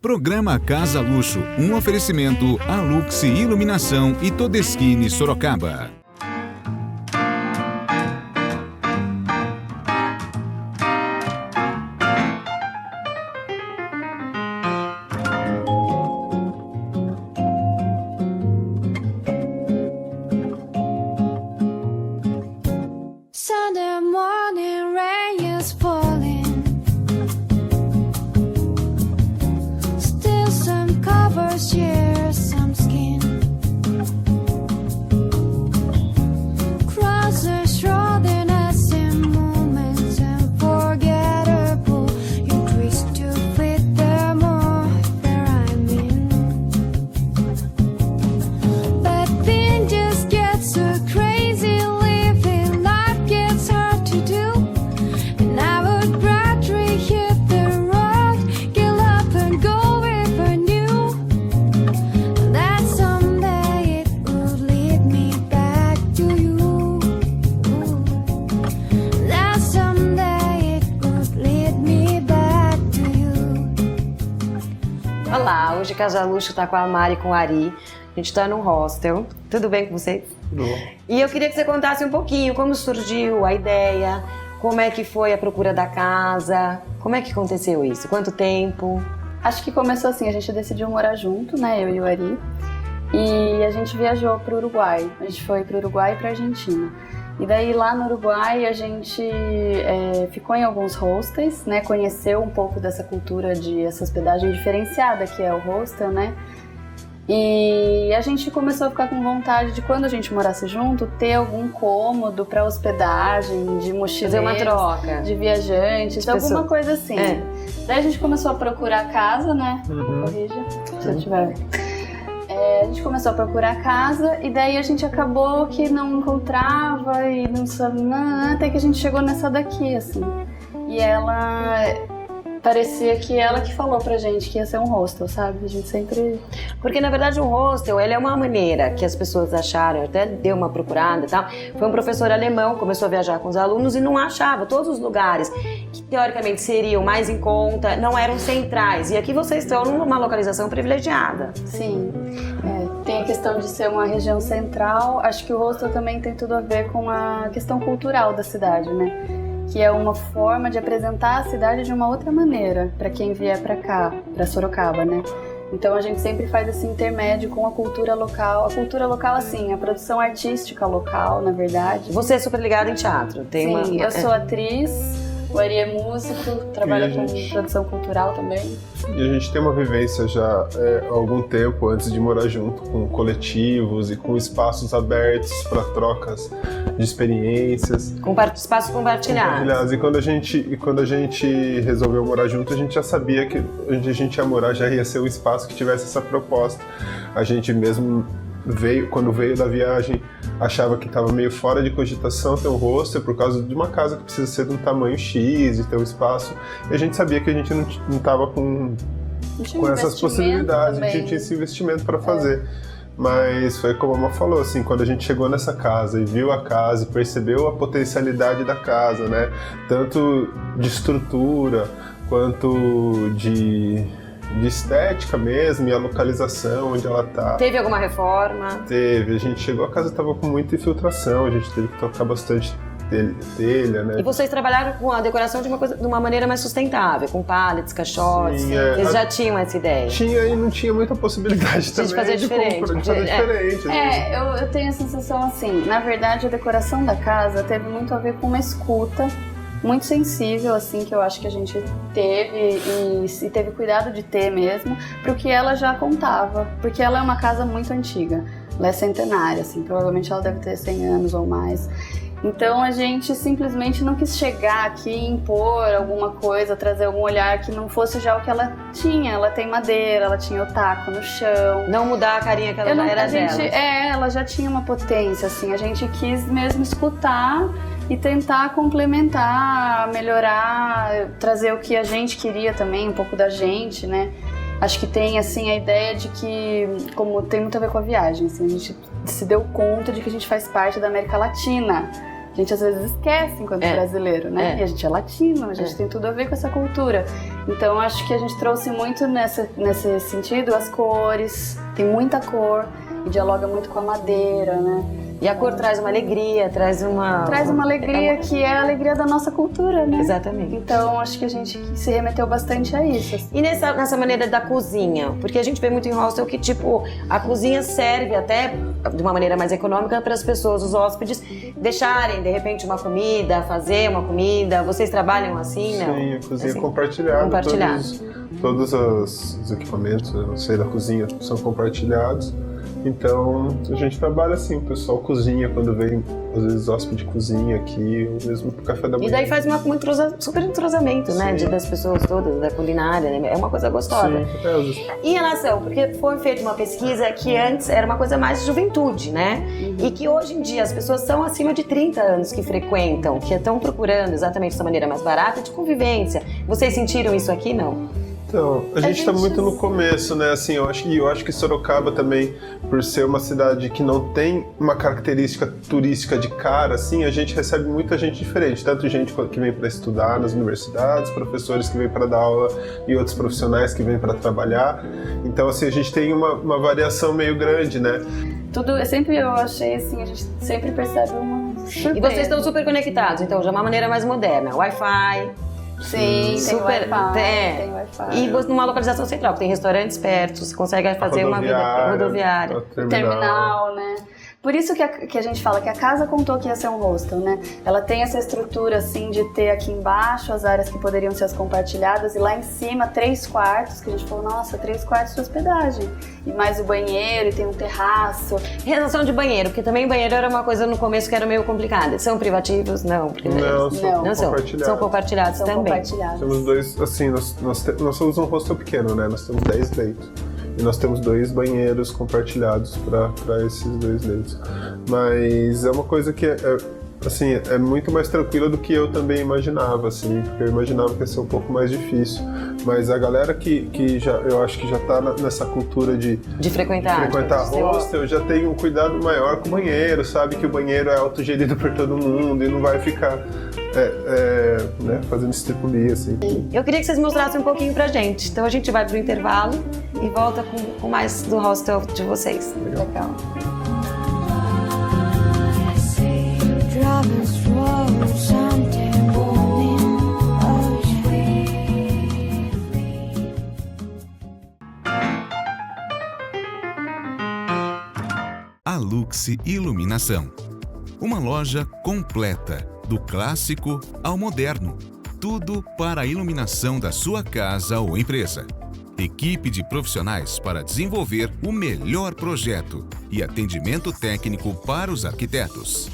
Programa Casa Luxo, um oferecimento Alux Iluminação e Todeskine Sorocaba. Sunday morning rain is falling. Still some covers share some skin. Crosses shrouding us in moments unforgettable. You twist to fit the more where I'm in. But then just gets so crazy. Living life gets hard to do. And I would rather hit the road, get up and go if I knew that someday it would lead me back to you. That someday it would lead me back to you. Olá, hoje Casa Luxo tá com a Mari e com o Ari. A gente tá num hostel. Tudo bem com vocês? Tudo bom. E eu queria que você contasse um pouquinho como surgiu a ideia, como é que foi a procura da casa, como é que aconteceu isso, quanto tempo? Acho que começou assim, a gente decidiu morar junto, né, eu e o Ari, e a gente viajou pro Uruguai. A gente foi pro Uruguai e pra Argentina. E daí lá no Uruguai a gente ficou em alguns hostels, né, conheceu um pouco dessa cultura de essa hospedagem diferenciada que é o hostel, né. E a gente começou a ficar com vontade de, quando a gente morasse junto, ter algum cômodo para hospedagem, de mochileiros, Fazer uma troca. de viajantes, De pessoa. alguma coisa assim. É. Daí a gente começou a procurar casa, né? Corrija, se eu tiver. A gente começou a procurar casa e daí a gente acabou que não encontrava e não sabia, até que a gente chegou nessa daqui, assim. E ela... parecia que ela que falou pra gente que ia ser um hostel, sabe? A gente sempre... Porque na verdade o hostel, ele é uma maneira que as pessoas acharam, eu até dei uma procurada e tal. Foi um professor alemão, começou a viajar com os alunos e não achava. Todos os lugares que teoricamente seriam mais em conta, não eram centrais. E aqui vocês estão numa localização privilegiada. Sim, tem a questão de ser uma região central. Acho que o hostel também tem tudo a ver com a questão cultural da cidade, né? Que é uma forma de apresentar a cidade de uma outra maneira para quem vier para cá, para Sorocaba, né? Então a gente sempre faz esse intermédio com a cultura local. A cultura local, assim, a produção artística local, na verdade. Você é super ligada em teatro. Tem Sim, eu sou atriz, o Ari é músico, trabalha com produção cultural também. E a gente tem uma vivência já há algum tempo, antes de morar junto, com coletivos e com espaços abertos para trocas de experiências. Espaços compartilhados. E quando a gente resolveu morar junto, a gente já sabia que onde a gente ia morar já ia ser um espaço que tivesse essa proposta. A gente mesmo quando veio da viagem, achava que estava meio fora de cogitação ter um hostel por causa de uma casa que precisa ser de um tamanho X, de ter um espaço. E a gente sabia que a gente não estava com essas possibilidades, a gente não tinha esse investimento para fazer. Mas foi como a Má falou, assim, quando a gente chegou nessa casa e viu a casa e percebeu a potencialidade da casa, né? Tanto de estrutura quanto de estética mesmo, e a localização onde ela tá. Teve alguma reforma? Teve. A gente chegou, a casa tava com muita infiltração, a gente teve que trocar bastante telha, né? E vocês trabalharam com a decoração de uma maneira mais sustentável, com pallets, caixotes. Sim, Eles já tinham essa ideia? Tinha e não tinha muita possibilidade também de fazer diferente. Eu tenho a sensação assim, na verdade a decoração da casa teve muito a ver com uma escuta muito sensível, assim, que eu acho que a gente teve e teve cuidado de ter mesmo, pro que ela já contava, porque ela é uma casa muito antiga, ela é centenária, assim, provavelmente ela deve ter 100 anos ou mais. Então a gente simplesmente não quis chegar aqui e impor alguma coisa, trazer algum olhar que não fosse já o que ela tinha. Ela tem madeira, ela tinha o taco no chão. Não mudar a carinha que ela era dela. Ela já tinha uma potência, assim, a gente quis mesmo escutar e tentar complementar, melhorar, trazer o que a gente queria também, um pouco da gente, né? Acho que tem, assim, a ideia de que, como tem muito a ver com a viagem, assim, a gente se deu conta de que a gente faz parte da América Latina, A gente às vezes esquece enquanto brasileiro, né? E a gente é latino, a gente tem tudo a ver com essa cultura. Então acho que a gente trouxe muito nesse sentido as cores, tem muita cor e dialoga muito com a madeira, né? E a cor traz uma alegria, traz uma alegria que é a alegria da nossa cultura, né? Exatamente. Então acho que a gente se remeteu bastante a isso. Assim. E nessa maneira da cozinha, porque a gente vê muito em hostel que, tipo, a cozinha serve até de uma maneira mais econômica para as pessoas, os hóspedes, deixarem, de repente, uma comida, fazer uma comida. Vocês trabalham assim, não? Sim, a cozinha assim, compartilhada. Todos os equipamentos, eu sei, da cozinha são compartilhados. Então, a gente trabalha assim, o pessoal cozinha quando vem, às vezes, hóspede cozinha aqui, ou mesmo pro café da manhã. E daí faz super entrosamento, né, das pessoas todas, da culinária, né? É uma coisa gostosa. Sim, Em relação, porque foi feita uma pesquisa que antes era uma coisa mais de juventude, né? E que hoje em dia as pessoas são acima de 30 anos que frequentam, que estão procurando exatamente essa maneira mais barata de convivência. Vocês sentiram isso aqui, não? Então, a gente está muito no começo, né? Assim, eu acho que Sorocaba também, por ser uma cidade que não tem uma característica turística de cara, assim, a gente recebe muita gente diferente. Tanto gente que vem para estudar nas universidades, professores que vêm para dar aula e outros profissionais que vêm para trabalhar. Então, assim, a gente tem uma variação meio grande, né? Eu achei assim, a gente sempre percebe uma surpresa. E vocês estão super conectados, então, de uma maneira mais moderna. Wi-Fi. Sim, super, tem Wi-Fi. E numa localização central, tem restaurantes perto, você consegue fazer uma vida rodoviária. Terminal, né? Por isso que a gente fala que a casa contou que ia ser um hostel, né? Ela tem essa estrutura, assim, de ter aqui embaixo as áreas que poderiam ser as compartilhadas e lá em cima 3 quartos, que a gente falou, nossa, 3 quartos de hospedagem. E mais o banheiro, e tem um terraço. Relação de banheiro, porque também banheiro era uma coisa no começo que era meio complicada. São privativos? Não. Porque não são compartilhados. São compartilhados também. Compartilhados. Temos 2, assim, nós somos um hostel pequeno, né? Nós temos 10 leitos. E nós temos 2 banheiros compartilhados para esses 2 leitos. Mas é uma coisa que é muito mais tranquila do que eu também imaginava, assim, porque eu imaginava que ia ser um pouco mais difícil. Mas a galera que eu acho que já está nessa cultura de frequentar hostel já tem um cuidado maior com o banheiro, sabe que o banheiro é autogerido por todo mundo e não vai ficar né, fazendo estripulia, assim. Eu queria que vocês mostrassem um pouinho pra gente. Então a gente vai pro intervalo e volta com mais do hostel de vocês. Legal. Driving slow, someday morning, A Luxe Iluminação. Uma loja completa, do clássico ao moderno. Tudo para a iluminação da sua casa ou empresa. Equipe de profissionais para desenvolver o melhor projeto e atendimento técnico para os arquitetos.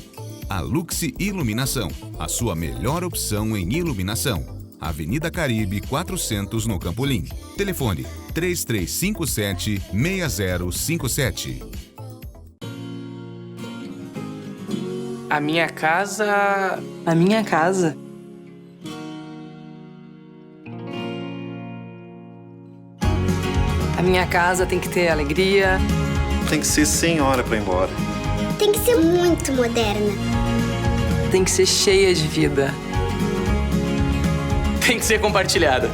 A Luxe Iluminação, a sua melhor opção em iluminação. Avenida Caribe 400 no Campolim. Telefone 3357-6057. A minha casa... A minha casa. A minha casa tem que ter alegria. Tem que ser sem hora pra ir embora. Tem que ser muito moderna. Tem que ser cheia de vida. Tem que ser compartilhada.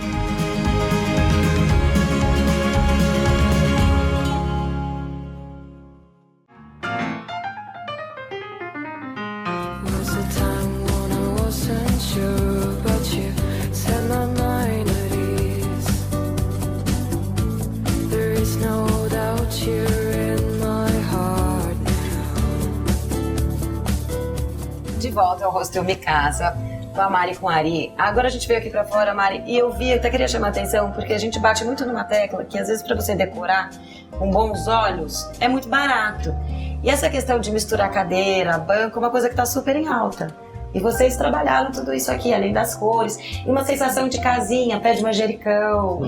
De volta ao Hostel Me Casa, com a Mari e com a Ari. Agora a gente veio aqui pra fora, Mari, e eu até queria chamar a atenção, porque a gente bate muito numa tecla que às vezes pra você decorar com bons olhos é muito barato. E essa questão de misturar cadeira, banco, é uma coisa que tá super em alta. E vocês trabalharam tudo isso aqui, além das cores, e uma sensação de casinha, pé de manjericão,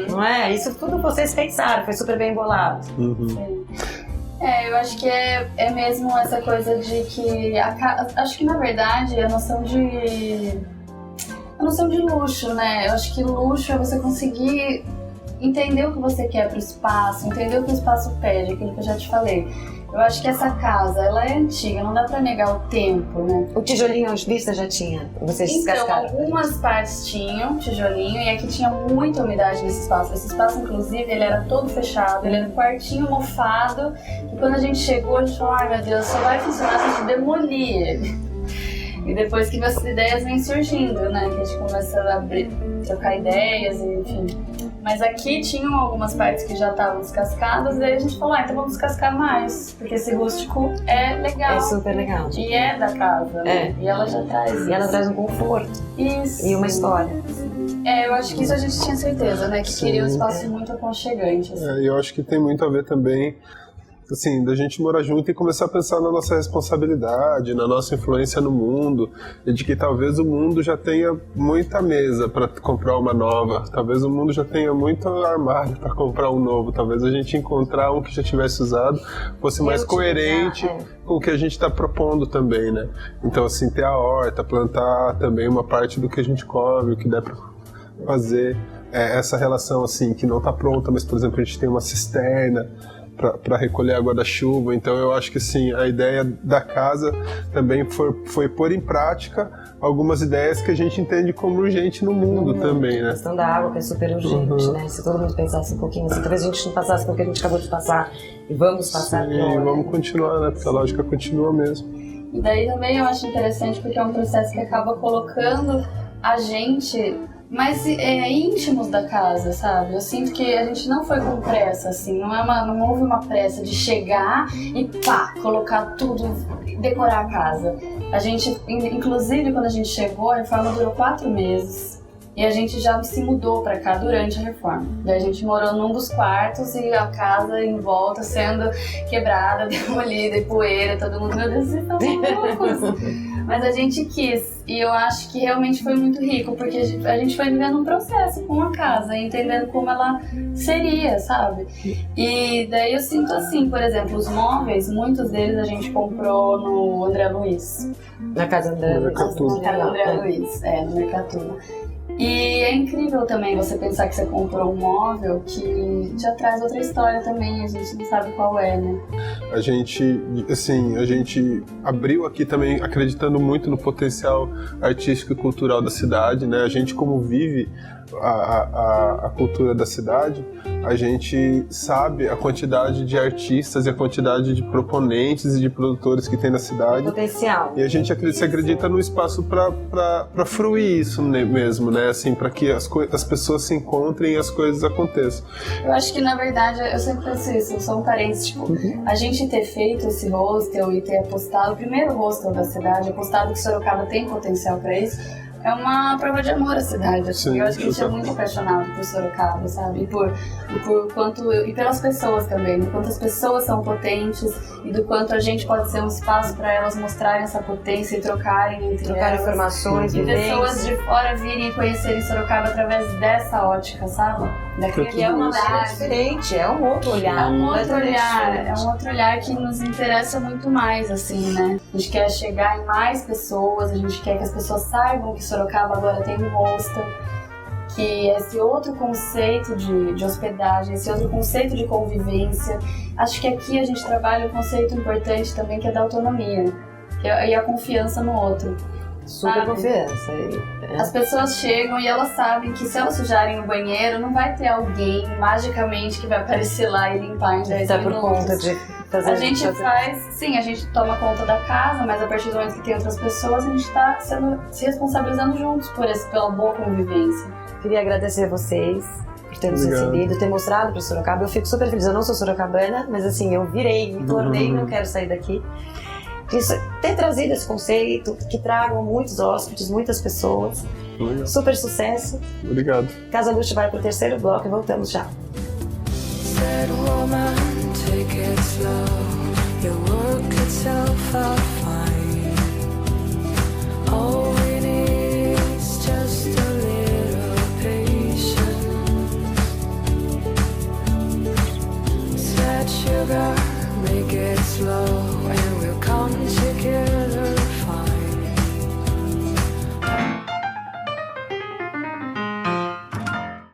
não é? Isso tudo vocês pensaram, foi super bem bolado. Eu acho que é mesmo essa coisa de que... acho que, na verdade, a noção de luxo, né? Eu acho que luxo é você conseguir entender o que você quer pro espaço, entender o que o espaço pede, aquilo que eu já te falei. Eu acho que essa casa, ela é antiga, não dá pra negar o tempo, né? O tijolinho à vista já tinha? Vocês Então, descascaram? algumas partes tinham tijolinho e aqui tinha muita umidade nesse espaço. Esse espaço, inclusive, ele era todo fechado, ele era um quartinho mofado. E quando a gente chegou, a gente falou, ai meu Deus, só vai funcionar se a gente demolir ele. E depois que as ideias vêm surgindo, né? Que a gente começa a abrir, trocar ideias, e, enfim. Mas aqui tinham algumas partes que já estavam descascadas, e daí a gente falou, então vamos descascar mais, porque esse rústico é legal. É super legal. E é da casa, né? E ela já traz isso. E ela traz um conforto. Isso. E uma história. Eu acho que isso a gente tinha certeza, né? Que Sim. queria um espaço muito aconchegante. Assim. E eu acho que tem muito a ver também, assim, da gente morar junto e começar a pensar na nossa responsabilidade, na nossa influência no mundo, e de que talvez o mundo já tenha muita mesa para comprar uma nova, talvez o mundo já tenha muito armário para comprar um novo, talvez a gente encontrar um que já tivesse usado fosse mais coerente com o que a gente está propondo também, né? Então, assim, ter a horta, plantar também uma parte do que a gente come, o que der para fazer, essa relação, assim, que não está pronta, mas, por exemplo, a gente tem uma cisterna para recolher água da chuva. Então eu acho que assim, a ideia da casa também foi pôr em prática algumas ideias que a gente entende como urgente no mundo também, né? A questão da água que é super urgente, né? Se todo mundo pensasse um pouquinho assim, talvez a gente não passasse pelo que a gente acabou de passar e vamos passar e vamos continuar, né? Porque a lógica continua mesmo. E daí também eu acho interessante porque é um processo que acaba colocando a gente mais íntimos da casa, sabe? Eu sinto que a gente não foi com pressa, assim, não houve uma pressa de chegar e pá, colocar tudo, decorar a casa. A gente, inclusive quando a gente chegou, a reforma durou 4 meses. E a gente já se mudou pra cá durante a reforma. Daí a gente morou num dos quartos e a casa em volta sendo quebrada, demolida e poeira, todo mundo, meu Deus, vocês estão loucos. Mas a gente quis, e eu acho que realmente foi muito rico, porque a gente foi vivendo um processo com a casa, entendendo como ela seria, sabe? E daí eu sinto assim, por exemplo, os móveis, muitos deles a gente comprou no André Luiz. Na casa do André Luiz. No André Luiz, no Mercatuba. E é incrível também você pensar que você comprou um móvel que já traz outra história também, a gente não sabe qual é, né? A gente abriu aqui também acreditando muito no potencial artístico e cultural da cidade, né? A gente, como vive a cultura da cidade, a gente sabe a quantidade de artistas e a quantidade de proponentes e de produtores que tem na cidade. Potencial. E a gente acredita no espaço para fruir isso mesmo, né? Assim, para que as pessoas se encontrem e as coisas aconteçam. Eu acho que, na verdade, eu sempre penso isso, eu sou um parente, tipo, a gente ter feito esse hostel e ter apostado, o primeiro hostel da cidade, apostado que Sorocaba tem potencial para isso, é uma prova de amor à cidade. Assim. Eu acho que a gente é muito apaixonado por Sorocaba, sabe? E pelas pessoas também, do quanto as pessoas são potentes e do quanto a gente pode ser um espaço para elas mostrarem essa potência e trocarem entre elas. Informações, e pessoas de fora virem e conhecerem Sorocaba através dessa ótica, sabe? Que é uma olhar diferente, é um outro olhar. É um outro olhar que nos interessa muito mais, assim, né? A gente quer chegar em mais pessoas, a gente quer que as pessoas saibam que Sorocaba agora tem um hostel, que esse outro conceito de hospedagem, esse outro conceito de convivência. Acho que aqui a gente trabalha um conceito importante também, que é da autonomia e a confiança no outro. Super confiança. As pessoas chegam e elas sabem que se elas sujarem no banheiro, não vai ter alguém magicamente que vai aparecer lá e limpar em 10 minutos. Por conta de fazer. A gente a gente toma conta da casa, mas a partir do momento que tem outras pessoas, a gente está se responsabilizando juntos pela boa convivência. Queria agradecer a vocês por ter nos recebido, ter mostrado para Sorocaba. Eu fico super feliz, eu não sou sorocabana, mas assim, eu virei, me tornei, não quero sair daqui. Isso, ter trazido esse conceito, que tragam muitos hóspedes, muitas pessoas. Legal. Super sucesso. Obrigado. Casa Luxo vai para o 3º bloco e voltamos já. Make it slow and we'll come together fine.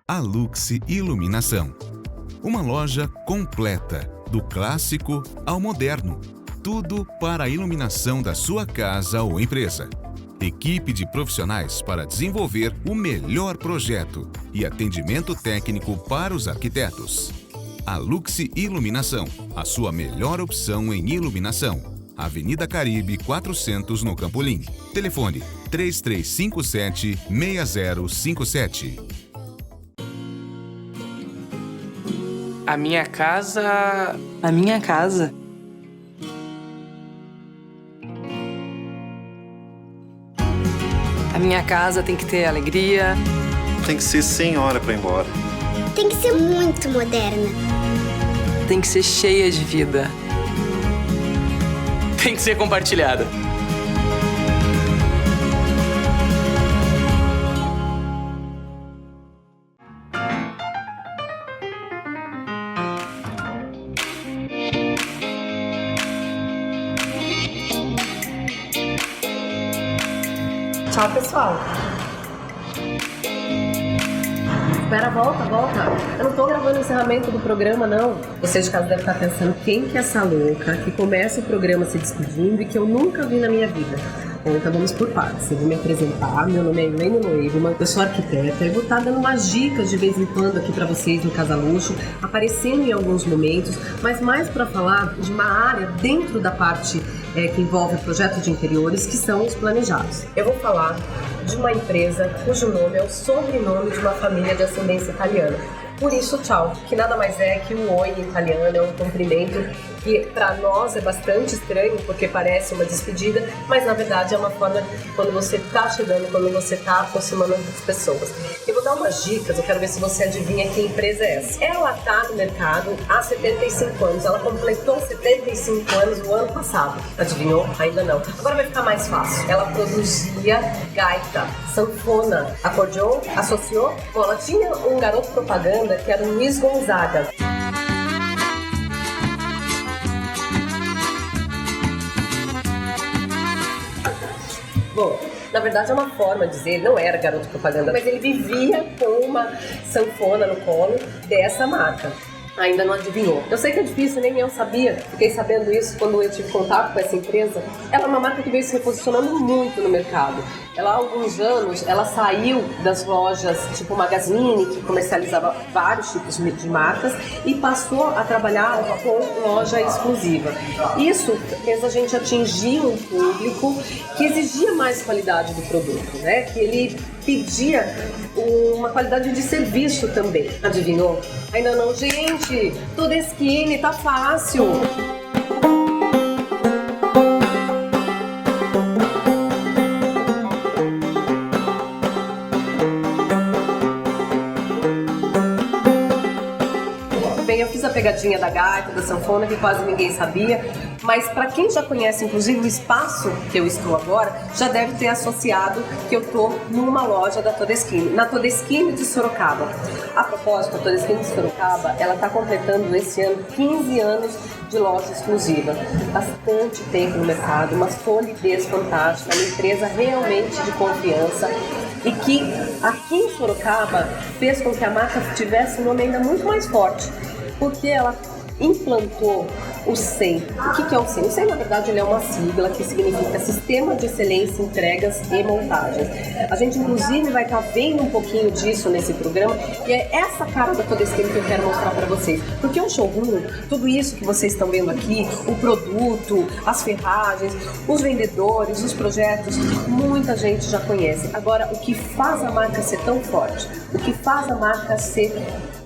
A Lux Luxe Iluminação. Uma loja completa, do clássico ao moderno. Tudo para a iluminação da sua casa ou empresa. Equipe de profissionais para desenvolver o melhor projeto e atendimento técnico para os arquitetos. A Luxe Iluminação, a sua melhor opção em iluminação. Avenida Caribe 400 no Campolim. Telefone 3357-6057. A minha casa. A minha casa. A minha casa tem que ter alegria. Tem que ser sem hora pra ir embora. Tem que ser muito moderna. Tem que ser cheia de vida. Tem que ser compartilhada. Tchau, pessoal. Espera, volta. Eu não tô gravando o encerramento do programa, não. Vocês de casa devem estar pensando quem que é essa louca que começa o programa se despedindo e que eu nunca vi na minha vida. Bom, então vamos por partes. Eu vou me apresentar. Meu nome é Elaine Loeveman, eu sou arquiteta e vou estar dando umas dicas de vez em quando aqui pra vocês no Casa Luxo, aparecendo em alguns momentos, mas mais para falar de uma área dentro da parte que envolve projetos de interiores, que são os planejados. Eu vou falar de uma empresa cujo nome é o sobrenome de uma família de ascendência italiana. Por isso, tchau, que nada mais é que um oi em italiano, é um cumprimento que para nós é bastante estranho, porque parece uma despedida, mas na verdade é uma forma quando você está chegando, quando você está aproximando das pessoas. Eu vou dar umas dicas, eu quero ver se você adivinha que empresa é essa. Ela está no mercado há 75 anos, ela completou 75 anos no ano passado. Adivinhou? Ainda não. Agora vai ficar mais fácil. Ela produzia gaita, sanfona, acordeon, associou? Bom, ela tinha um garoto propaganda que era o Luiz Gonzaga. Bom, na verdade é uma forma de dizer, não era garoto propaganda, mas ele vivia com uma sanfona no colo dessa marca. Ainda não adivinhou. Eu sei que é difícil, nem eu sabia. Fiquei sabendo isso quando eu tive contato com essa empresa. Ela é uma marca que veio se reposicionando muito no mercado. Ela, há alguns anos, ela saiu das lojas tipo Magazine, que comercializava vários tipos de marcas, e passou a trabalhar com loja exclusiva. Isso fez a gente atingir um público que exigia mais qualidade do produto, né? Que ele pedia uma qualidade de serviço também. Adivinhou? Ainda não, gente. Todeskine, tá fácil. Bem, eu fiz a pegadinha da gaita, da sanfona, que quase ninguém sabia, mas para quem já conhece, inclusive, o espaço que eu estou agora, já deve ter associado que eu estou numa loja da Todeskine, na Todeskine de Sorocaba. A propósito, a Todeskine de Sorocaba, ela está completando esse ano 15 anos de loja exclusiva. Bastante tempo no mercado, uma solidez fantástica, uma empresa realmente de confiança e que aqui em Sorocaba fez com que a marca tivesse um nome ainda muito mais forte, porque ela implantou o SEM. O que é o SEM? O SEM, na verdade, ele é uma sigla que significa Sistema de Excelência, Entregas e Montagens. A gente, inclusive, vai estar vendo um pouquinho disso nesse programa, e é essa cara da Todeskine que eu quero mostrar para vocês. Porque o showroom, tudo isso que vocês estão vendo aqui, o produto, as ferragens, os vendedores, os projetos, muita gente já conhece. Agora, o que faz a marca ser tão forte? O que faz a marca ser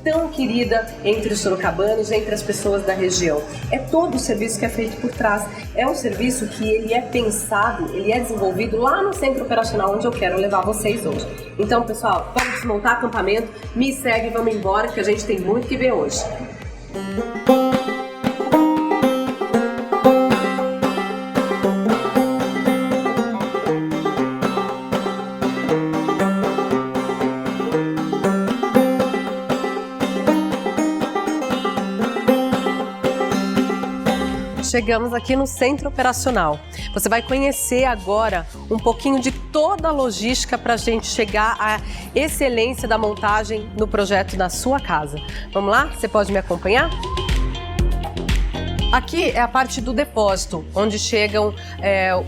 tão querida entre os sorocabanos, entre as pessoas da região? É todo o serviço que é feito por trás. É um serviço que ele é pensado, ele é desenvolvido lá no centro operacional onde eu quero levar vocês hoje. Então, pessoal, vamos desmontar acampamento, me segue, vamos embora, que a gente tem muito que ver hoje. Chegamos aqui no Centro Operacional. Você vai conhecer agora um pouquinho de toda a logística para a gente chegar à excelência da montagem no projeto da sua casa. Vamos lá? Você pode me acompanhar? Aqui é a parte do depósito, onde chegam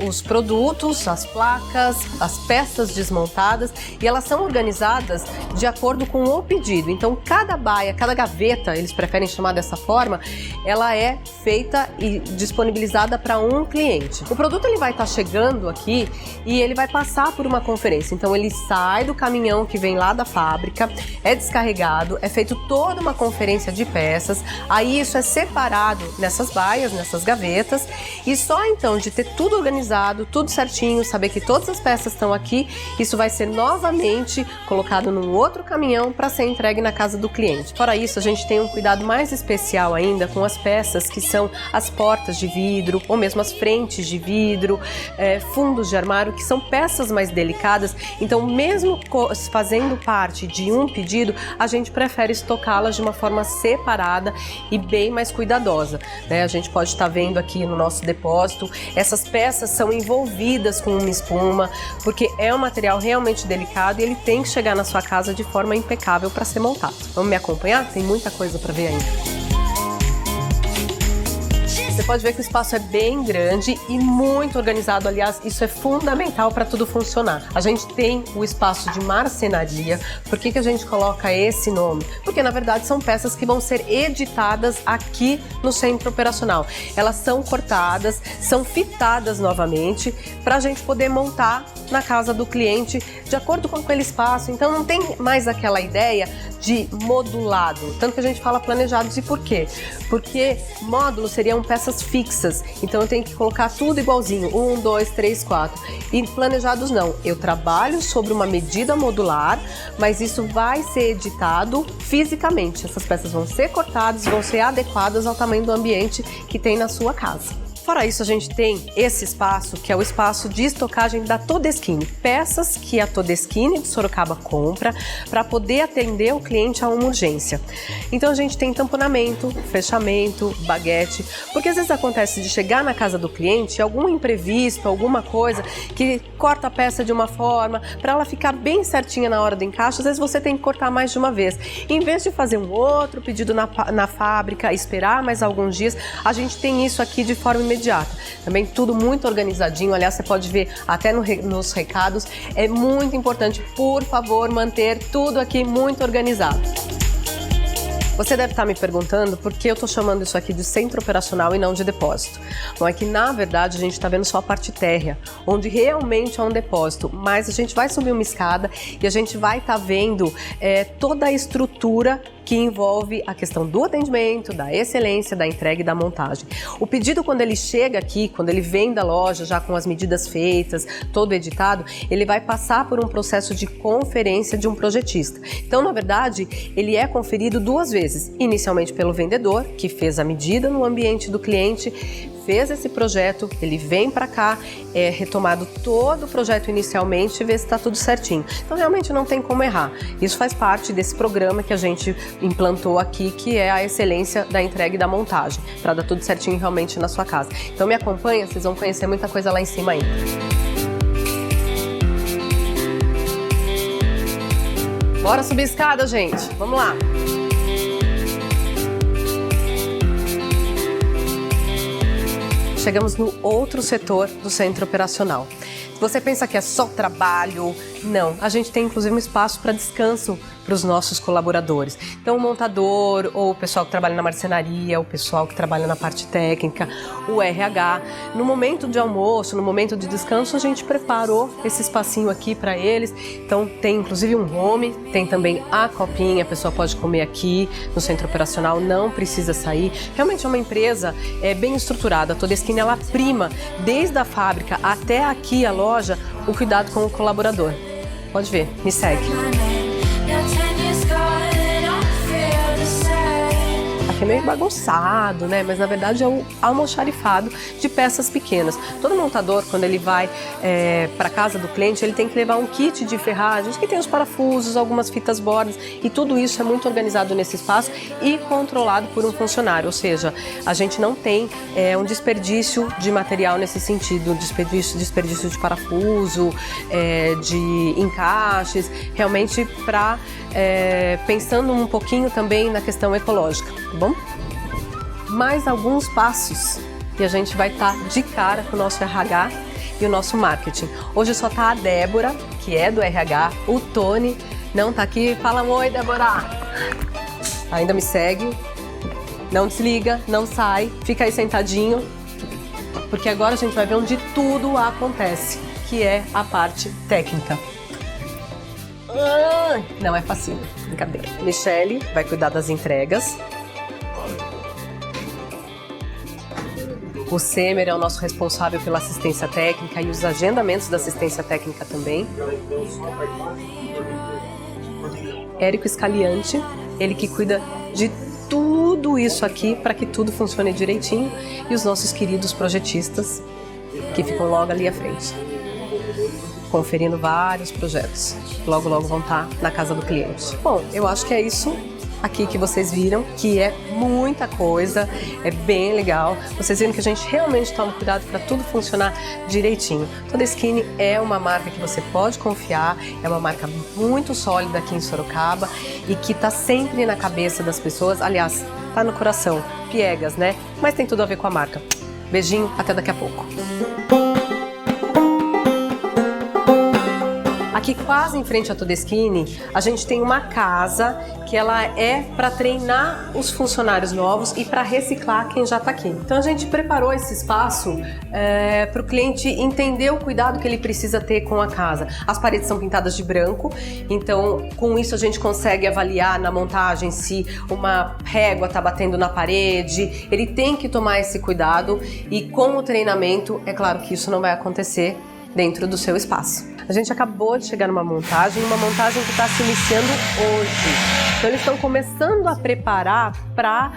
os produtos, as placas, as peças desmontadas, e elas são organizadas de acordo com o pedido. Então, cada baia, cada gaveta, eles preferem chamar dessa forma, ela é feita e disponibilizada para um cliente. O produto ele vai estar chegando aqui e ele vai passar por uma conferência. Então, ele sai do caminhão que vem lá da fábrica, é descarregado, é feito toda uma conferência de peças, aí isso é separado nessas baias, nessas gavetas, e só então de ter tudo organizado, tudo certinho, saber que todas as peças estão aqui, isso vai ser novamente colocado num outro caminhão para ser entregue na casa do cliente. Fora isso, a gente tem um cuidado mais especial ainda com as peças que são as portas de vidro, ou mesmo as frentes de vidro, fundos de armário, que são peças mais delicadas. Então, mesmo fazendo parte de um pedido, a gente prefere estocá-las de uma forma separada e bem mais cuidadosa, né? A gente pode estar vendo aqui no nosso depósito, essas peças são envolvidas com uma espuma, porque é um material realmente delicado e ele tem que chegar na sua casa de forma impecável para ser montado. Vamos me acompanhar? Tem muita coisa para ver ainda. Você pode ver que o espaço é bem grande e muito organizado. Aliás, isso é fundamental para tudo funcionar. A gente tem o espaço de marcenaria. Por que a gente coloca esse nome? Porque, na verdade, são peças que vão ser editadas aqui no Centro Operacional. Elas são cortadas, são fitadas novamente para a gente poder montar na casa do cliente de acordo com aquele espaço. Então, não tem mais aquela ideia de modulado. Tanto que a gente fala planejados. E por quê? Porque módulos seriam peças fixas. Então, eu tenho que colocar tudo igualzinho. 1, 2, 3, 4. E planejados não. Eu trabalho sobre uma medida modular, mas isso vai ser editado fisicamente. Essas peças vão ser cortadas, vão ser adequadas ao tamanho do ambiente que tem na sua casa. Fora isso, a gente tem esse espaço, que é o espaço de estocagem da Todeskine. Peças que a Todeskine de Sorocaba compra para poder atender o cliente a uma urgência. Então a gente tem tamponamento, fechamento, baguete, porque às vezes acontece de chegar na casa do cliente algum imprevisto, alguma coisa que corta a peça de uma forma, para ela ficar bem certinha na hora do encaixe, às vezes você tem que cortar mais de uma vez. Em vez de fazer um outro pedido na fábrica, esperar mais alguns dias, a gente tem isso aqui de forma imediata. Também tudo muito organizadinho, aliás, você pode ver até nos recados, é muito importante, por favor, manter tudo aqui muito organizado. Você deve estar me perguntando por que eu estou chamando isso aqui de centro operacional e não de depósito. Bom, é que na verdade a gente está vendo só a parte térrea, onde realmente é um depósito, mas a gente vai subir uma escada e a gente vai estar vendo toda a estrutura que envolve a questão do atendimento, da excelência, da entrega e da montagem. O pedido, quando ele chega aqui, quando ele vem da loja já com as medidas feitas, todo editado, ele vai passar por um processo de conferência de um projetista. Então, na verdade, ele é conferido duas vezes. Inicialmente pelo vendedor, que fez a medida no ambiente do cliente, fez esse projeto, ele vem para cá, é retomado todo o projeto inicialmente e vê se está tudo certinho. Então, realmente não tem como errar. Isso faz parte desse programa que a gente implantou aqui, que é a excelência da entrega e da montagem, para dar tudo certinho realmente na sua casa. Então, me acompanha, vocês vão conhecer muita coisa lá em cima ainda. Bora subir a escada, gente. Vamos lá. Chegamos no outro setor do centro operacional. Se você pensa que é só trabalho, não. A gente tem inclusive um espaço para descanso para os nossos colaboradores. Então, o montador, ou o pessoal que trabalha na marcenaria, o pessoal que trabalha na parte técnica, o RH. No momento de almoço, no momento de descanso, a gente preparou esse espacinho aqui para eles. Então, tem inclusive um home, tem também a copinha, a pessoa pode comer aqui no centro operacional, não precisa sair. Realmente é uma empresa bem estruturada. A Todeskine, ela prima, desde a fábrica até aqui a loja, o cuidado com o colaborador. Pode ver, me segue. Aqui é meio bagunçado, né? Mas na verdade é o almoxarifado de peças pequenas. Todo montador, quando ele vai para casa do cliente, ele tem que levar um kit de ferragens que tem os parafusos, algumas fitas bordas, e tudo isso é muito organizado nesse espaço e controlado por um funcionário. Ou seja, a gente não tem um desperdício de material nesse sentido, desperdício de parafuso, de encaixes, realmente pensando um pouquinho também na questão ecológica, tá bom? Mais alguns passos e a gente vai estar de cara com o nosso RH e o nosso marketing. Hoje só tá a Débora, que é do RH, o Tony não tá aqui. Fala oi, Débora! Ainda me segue, não desliga, não sai, fica aí sentadinho, porque agora a gente vai ver onde tudo acontece, que é a parte técnica. Não é facinho, brincadeira. Michele vai cuidar das entregas. O Semer é o nosso responsável pela assistência técnica e os agendamentos da assistência técnica também. Érico Scaliante, ele que cuida de tudo isso aqui para que tudo funcione direitinho. E os nossos queridos projetistas, que ficam logo ali à frente, conferindo vários projetos. Logo, logo vão estar na casa do cliente. Bom, eu acho que é isso aqui que vocês viram, que é muita coisa, é bem legal. Vocês viram que a gente realmente toma cuidado para tudo funcionar direitinho. Todeskine é uma marca que você pode confiar, é uma marca muito sólida aqui em Sorocaba e que está sempre na cabeça das pessoas. Aliás, tá no coração, piegas, né? Mas tem tudo a ver com a marca. Beijinho, até daqui a pouco. Aqui quase em frente à Todeskine, a gente tem uma casa que ela é para treinar os funcionários novos e para reciclar quem já está aqui. Então a gente preparou esse espaço para o cliente entender o cuidado que ele precisa ter com a casa. As paredes são pintadas de branco, então com isso a gente consegue avaliar na montagem se uma régua está batendo na parede. Ele tem que tomar esse cuidado e com o treinamento, é claro que isso não vai acontecer dentro do seu espaço. A gente acabou de chegar numa montagem que está se iniciando hoje. Então eles estão começando a preparar para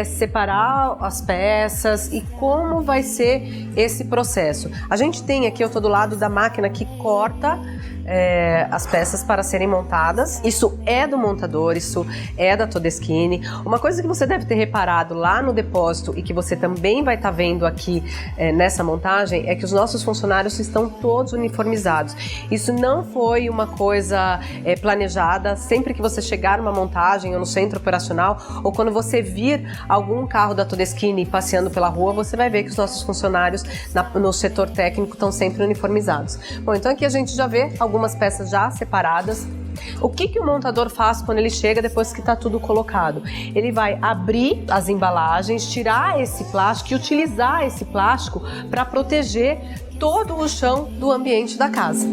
separar as peças e como vai ser esse processo. A gente tem aqui, eu estou do lado da máquina que corta as peças para serem montadas. Isso é do montador, isso é da Todeskine. Uma coisa que você deve ter reparado lá no depósito e que você também vai estar vendo aqui nessa montagem é que os nossos funcionários estão todos uniformizados. Isso não foi uma coisa planejada. Sempre que você chegar numa montagem ou no centro operacional ou quando você vir algum carro da Todeskine passeando pela rua, você vai ver que os nossos funcionários no setor técnico estão sempre uniformizados. Bom, então aqui a gente já vê algumas peças já separadas. O que o montador faz quando ele chega depois que está tudo colocado? Ele vai abrir as embalagens, tirar esse plástico e utilizar esse plástico para proteger todo o chão do ambiente da casa.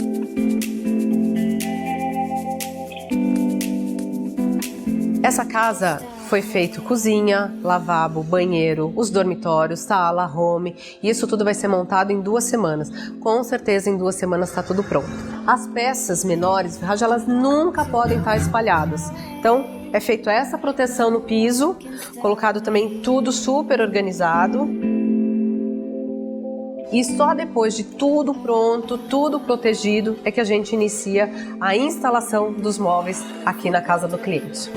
Essa casa foi feito cozinha, lavabo, banheiro, os dormitórios, sala, home, e isso tudo vai ser montado em 2 semanas. Com certeza em 2 semanas está tudo pronto. As peças menores, elas nunca podem estar espalhadas. Então é feito essa proteção no piso, colocado também tudo super organizado. E só depois de tudo pronto, tudo protegido, é que a gente inicia a instalação dos móveis aqui na casa do cliente.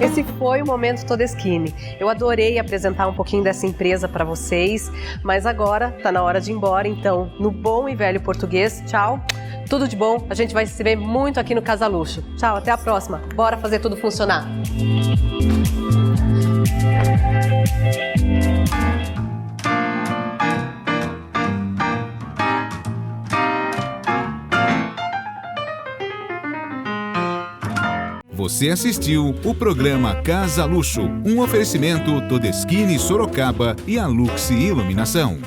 Esse foi o Momento Todeskine. Eu adorei apresentar um pouquinho dessa empresa para vocês, mas agora tá na hora de ir embora, então, no bom e velho português, tchau, tudo de bom, a gente vai se ver muito aqui no Casa Luxo. Tchau, até a próxima, bora fazer tudo funcionar. Você assistiu o programa Casa Luxo, um oferecimento Todeskine Sorocaba e a Luxi Iluminação.